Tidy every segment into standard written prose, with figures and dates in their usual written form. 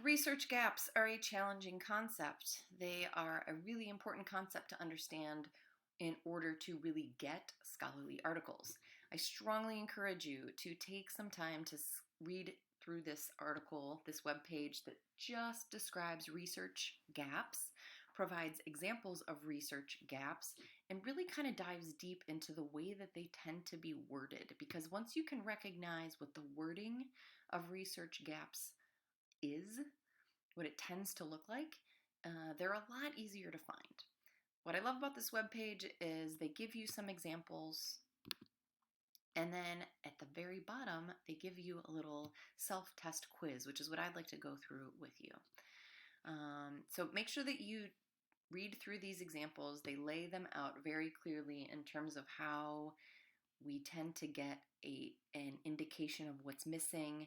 Research gaps are a challenging concept. They are a really important concept to understand in order to really get scholarly articles. I strongly encourage you to take some time to read through this article, this webpage that just describes research gaps, provides examples of research gaps, and really kind of dives deep into the way that they tend to be worded. Because once you can recognize what the wording of research gaps is, what it tends to look like, they're a lot easier to find. What I love about this webpage is they give you some examples, and then at the very bottom, they give you a little self-test quiz, which is what I'd like to go through with you. So make sure that you read through these examples. They lay them out very clearly in terms of how we tend to get an indication of what's missing,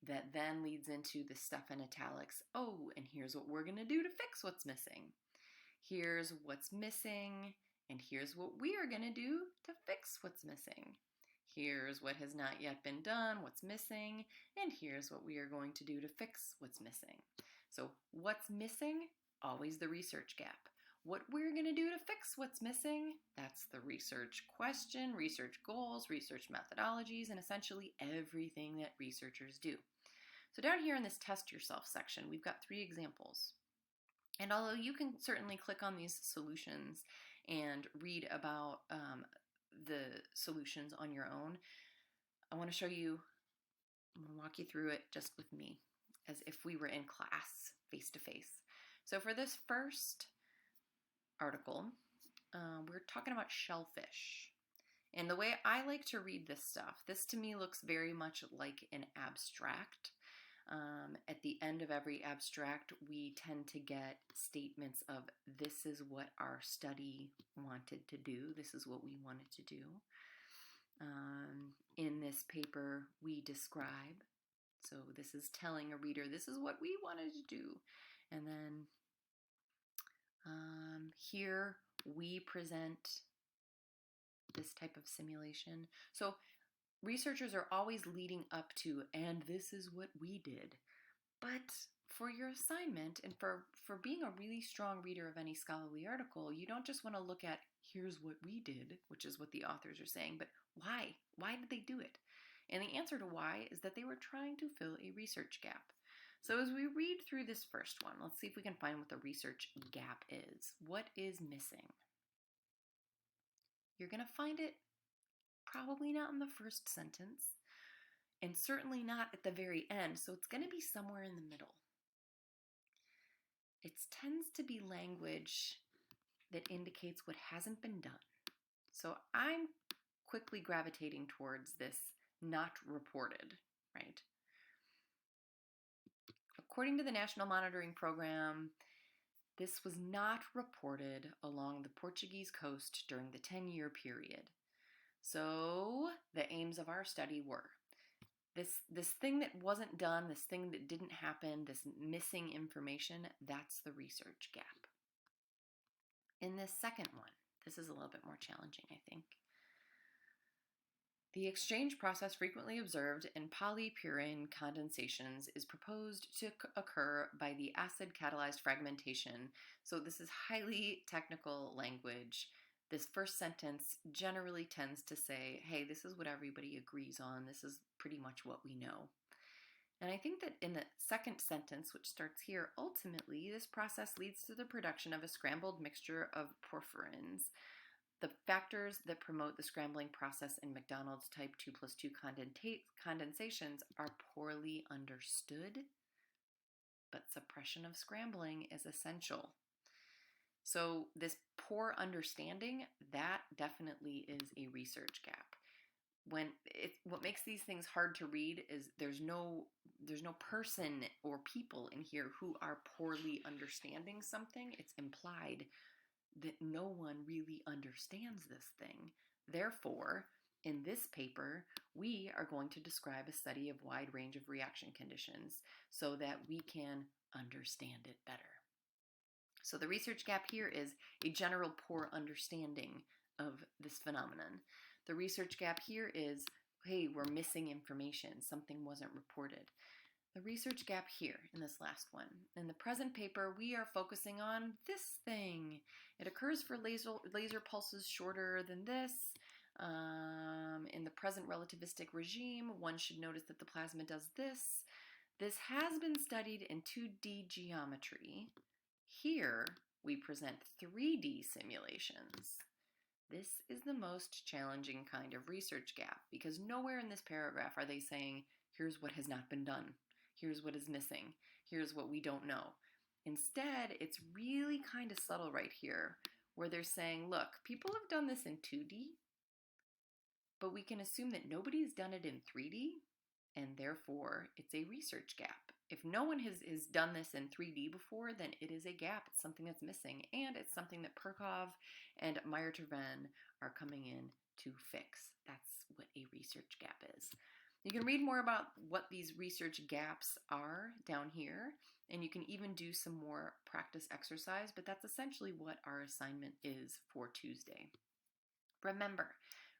that then leads into the stuff in italics. Oh, and here's what we're going to do to fix what's missing. Here's what's missing, and here's what we are going to do to fix what's missing. Here's what has not yet been done, what's missing, and here's what we are going to do to fix what's missing. So what's missing? Always the research gap. What we're going to do to fix what's missing, that's the research question, research goals, research methodologies, and essentially everything that researchers do. So down here in this test yourself section, we've got 3 examples. And although you can certainly click on these solutions and read about the solutions on your own, I want to show you, I'm going to walk you through it just with me, as if we were in class face to face. So for this first article, we're talking about shellfish. And the way I like to read this stuff, this to me looks very much like an abstract. At the end of every abstract, we tend to get statements of this is what our study wanted to do. This is what we wanted to do. In this paper, we describe. So this is telling a reader, this is what we wanted to do. And then here we present this type of simulation. So researchers are always leading up to, and this is what we did. But for your assignment and for being a really strong reader of any scholarly article, you don't just want to look at, here's what we did, which is what the authors are saying, but why? Why did they do it? And the answer to why is that they were trying to fill a research gap. So as we read through this first one, let's see if we can find what the research gap is. What is missing? You're going to find it probably not in the first sentence, and certainly not at the very end, so it's going to be somewhere in the middle. It tends to be language that indicates what hasn't been done. So I'm quickly gravitating towards this not reported, right? According to the National Monitoring Program, this was not reported along the Portuguese coast during the 10-year period. So the aims of our study were this thing that wasn't done, this thing that didn't happen, this missing information, that's the research gap. In this second one, this is a little bit more challenging, I think. The exchange process frequently observed in polypurine condensations is proposed to occur by the acid-catalyzed fragmentation. So this is highly technical language. This first sentence generally tends to say, hey, this is what everybody agrees on. This is pretty much what we know. And I think that in the second sentence, which starts here, ultimately, this process leads to the production of a scrambled mixture of porphyrins. The factors that promote the scrambling process in McDonald's type 2+2 condensations are poorly understood, but suppression of scrambling is essential. So this poor understanding, that definitely is a research gap. What makes these things hard to read is there's no person or people in here who are poorly understanding something. It's implied that no one really understands this thing. Therefore, in this paper, we are going to describe a study of wide range of reaction conditions so that we can understand it better. So the research gap here is a general poor understanding of this phenomenon. The research gap here is, hey, we're missing information. Something wasn't reported. the research gap here in this last one. In the present paper, we are focusing on this thing. It occurs for laser pulses shorter than this. In the present relativistic regime, one should notice that the plasma does this. This has been studied in 2D geometry. Here, we present 3D simulations. This is the most challenging kind of research gap because nowhere in this paragraph are they saying, here's what has not been done. Here's what is missing. Here's what we don't know. Instead, it's really kind of subtle right here where they're saying, look, people have done this in 2D, but we can assume that nobody's done it in 3D, and therefore it's a research gap. If no one has done this in 3D before, then it is a gap. It's something that's missing, and it's something that Perkov and Meyer-Terven are coming in to fix. That's what a research gap is. You can read more about what these research gaps are down here, and you can even do some more practice exercise, but that's essentially what our assignment is for Tuesday. Remember,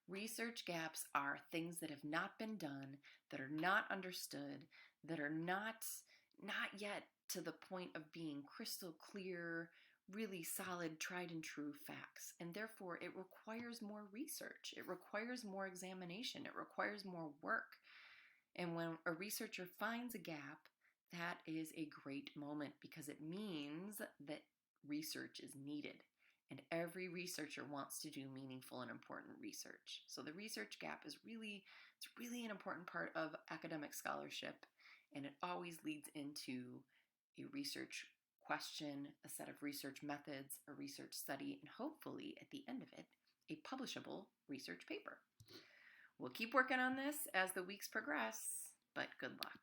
research gaps are things that have not been done, that are not understood, that are not yet to the point of being crystal clear, really solid, tried and true facts. And therefore, it requires more research. It requires more examination. It requires more work. And when a researcher finds a gap, that is a great moment because it means that research is needed. And every researcher wants to do meaningful and important research. So the research gap is really an important part of academic scholarship, and it always leads into a research question, a set of research methods, a research study, and hopefully at the end of it, a publishable research paper. We'll keep working on this as the weeks progress, but good luck.